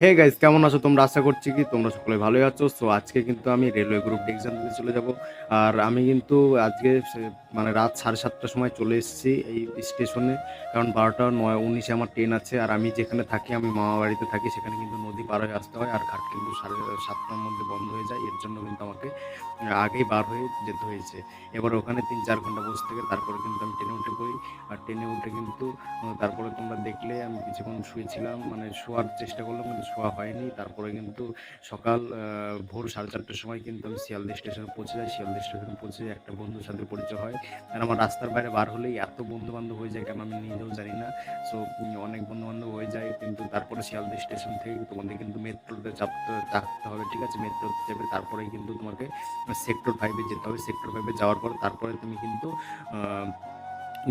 Hey guys, কেমন আছো তোমরা? আশা করছি কি তোমরা সকলে ভালোই আছো। সো আজকে কিন্তু আমি রেলওয়ে গ্রুপ ডি এক্সাম দিতে চলে যাব। আর আমি কিন্তু আজকে মানে রাত 7:30টার সময় চলে এসেছি এই স্টেশনে। কারণ 12টা 9:19 আমার ট্রেন আছে। আর আমি যেখানে থাকি, আমি মামা বাড়িতে থাকি, সেখানে কিন্তু নদী পার হয়ে আসতে হয়। আর ঘাট কিন্তু 7:30টার মধ্যে বন্ধ হয়ে যায়। এর জন্য কিন্তু আমাকে আগেই বার হয়ে যেতে হয়েছে। এবার ওখানে 3-4 ঘন্টা বসে থেকে তারপরে কিন্তু আমি ট্রেনে উঠে পড়ি। আর ট্রেনে উঠে কিন্তু তারপরে তোমরা দেখলে আমি কিছুক্ষণ শুয়েছিলাম, মানে শোয়ার চেষ্টা করলাম কিন্তু শোয়া হয়নি। তারপরে কিন্তু সকাল ভোর 4:30টার সময় কিন্তু আমি শিয়ালদা স্টেশনে পৌঁছে যাই। শিয়ালদা স্টেশনে পৌঁছে একটা বন্ধুর সাথে পরিচয় হয়। আর আমার রাস্তার বাইরে বার হলেই এত বন্ধু বান্ধব হয়ে যায় কেন আমি নিজেও জানি না। সো অনেক বন্ধু বান্ধব হয়ে যায়, কিন্তু তারপরে শিয়ালদা স্টেশন থেকে তোমাদের কিন্তু মেট্রোতে চাপতে হবে, ঠিক আছে? মেট্রোতে চেপে তারপরে কিন্তু তোমাকে সেক্টর 5-এ যেতে হবে। সেক্টর 5-এ যাওয়ার পর তারপরে তুমি কিন্তু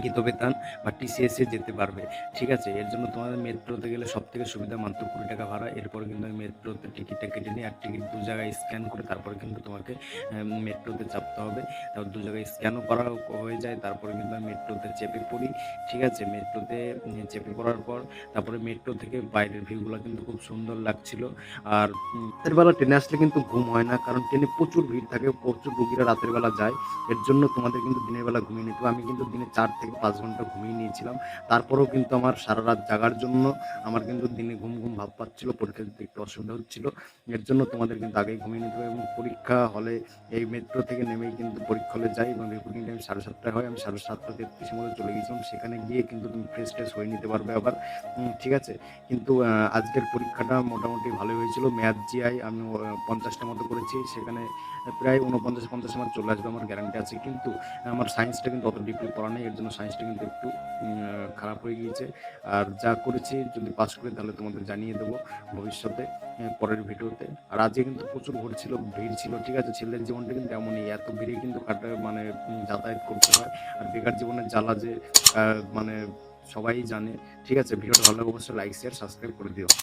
গীতবেতান বা টিসিএসে যেতে পারবে, ঠিক আছে? এর জন্য তোমাদের মেট্রোতে গেলে সব থেকে সুবিধা, মাত্র 20 টাকা ভাড়া। এরপরে কিন্তু আমি মেট্রোতে টিকিটটা কেটে নিই, আর টিকিট 2 জায়গায় স্ক্যান করে তারপরে কিন্তু তোমাকে মেট্রোতে চাপতে হবে। তারপর 2 জায়গায় স্ক্যানও করা হয়ে যায়। তারপরে কিন্তু আমি মেট্রোতে চেপে পড়ি, ঠিক আছে? মেট্রোতে চেপে পড়ার পর তারপরে মেট্রো থেকে বাইরের ভিউগুলো কিন্তু খুব সুন্দর লাগছিল। আর রাতের বেলা ট্রেনে আসলে কিন্তু ঘুম হয় না, কারণ ট্রেনে প্রচুর ভিড় থাকে, প্রচুর রুগীরা রাতের বেলা যায়। এর জন্য তোমাদের কিন্তু দিনের বেলা ঘুমিয়ে নিতে হবে। আমি কিন্তু দিনে 4 থেকে 5 ঘন্টা ঘুমিয়ে নিয়েছিলাম। তারপরেও কিন্তু আমার সারা রাত জাগার জন্য আমার কিন্তু দিনে ঘুম ঘুম ভাব পাচ্ছিল, পরীক্ষা দিতে একটু অসুবিধা হচ্ছিল। এর জন্য তোমাদের কিন্তু আগেই ঘুমিয়ে নিতে হবে। এবং পরীক্ষা হলে এই মেট্রো থেকে নেমেই কিন্তু পরীক্ষা হলে যাই, এবং রিপোর্টিং টাইম 7:30টায় হয়। আমি 7:30-7:33-এর মধ্যে চলে গেছিলাম। সেখানে গিয়ে কিন্তু তুমি ফ্রেশ ট্রেশ হয়ে নিতে পারবে আবার, ঠিক আছে? কিন্তু আজকের পরীক্ষাটা মোটামুটি ভালোই হয়েছিল। ম্যাথ জিআই আমি 50টা মতো করেছি। সেখানে প্রায় 49-50 আমার চলে আসবে, আমার গ্যারান্টি আছে। কিন্তু আমার সায়েন্সটা কিন্তু অত ডিপলি পড়া নেই, এর জন্য সায়েন্সটা কিন্তু একটু খারাপ হয়ে গিয়েছে। আর যা করেছি যদি পাস করি তাহলে তোমাদের জানিয়ে দেবো ভবিষ্যতে, পরের ভিডিওতে। আর আজকে কিন্তু প্রচুর ভিড় ছিল, ঠিক আছে? ছেলেদের জীবনটা কিন্তু এমনই, এত ভিড়ে কিন্তু মানে যাতায়াত করতে হয়। আর বেকার জীবনের জ্বালা যে মানে সবাই জানে, ঠিক আছে? ভিডিওটা ভালো লাগলে অবশ্যই লাইক শেয়ার সাবস্ক্রাইব করে দিও।